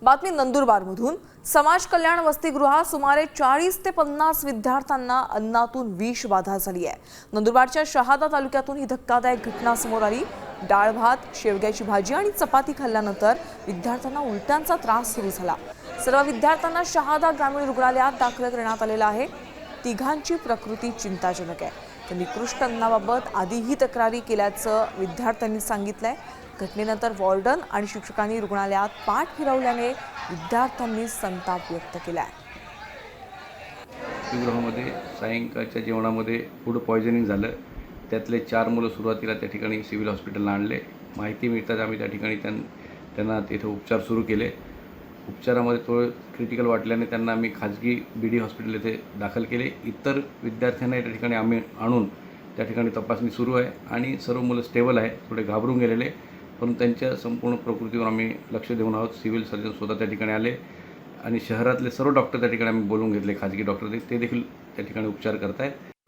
बातमी नंदुरबारमधून। समाज कल्याण वसतिगृहात सुमारे 40 ते 50 विद्यार्थ्यांना अन्नातून विषबाधा झाली आहे। नंदुरबारच्या शहादा तालुक्यातून ही धक्कादायक घटना समोर आली। डाळ भात, शेवग्याची भाजी आणि चपाती खाल्ल्यानंतर विद्यार्थ्यांना उलट्यांचा त्रास सुरू झाला। सर्व विद्यार्थ्यांना शहादा ग्रामीण रुग्णालयात दाखल करण्यात आलेलं आहे। तिघांची प्रकृती चिंताजनक आहे। तर निकृष्ट अन्नाबाबत आधीही तक्रारी केल्याचं विद्यार्थ्यांनी सांगितलंय। घटनेनंतर वॉर्डन आणि शिक्षकांनी रुग्णालयात पाठ फिरवल्याने विद्यार्थ्यांनी संताप व्यक्त केलाय। गृहामध्ये सायंकाळच्या जेवणामध्ये फूड पॉयझनिंग झालं। त्यातले 4 मुलं सुरुवातीला त्या ठिकाणी सिव्हिल हॉस्पिटलला आणले। माहिती मिळताच आम्ही त्या ठिकाणी त्यांना तिथे उपचार सुरू केले। उपचारामध्ये थोडं क्रिटिकल वाटल्याने त्यांना आम्ही खाजगी BD हॉस्पिटल येथे दाखल केले। इतर विद्यार्थ्यांना त्या ठिकाणी आम्ही आणून त्या ठिकाणी तपासणी सुरू आहे आणि सर्व मुलं स्टेबल आहे। थोडे घाबरून गेलेले, परंतु त्यांच्या संपूर्ण प्रकृतीवर आम्ही लक्ष देऊन आहोत। सिव्हिल सर्जन स्वतः त्या ठिकाणी आले आणि शहरातले सर्व डॉक्टर त्या ठिकाणी आम्ही बोलवून घेतले, खाजगी डॉक्टर ते देखील त्या ठिकाणी उपचार करत आहेत।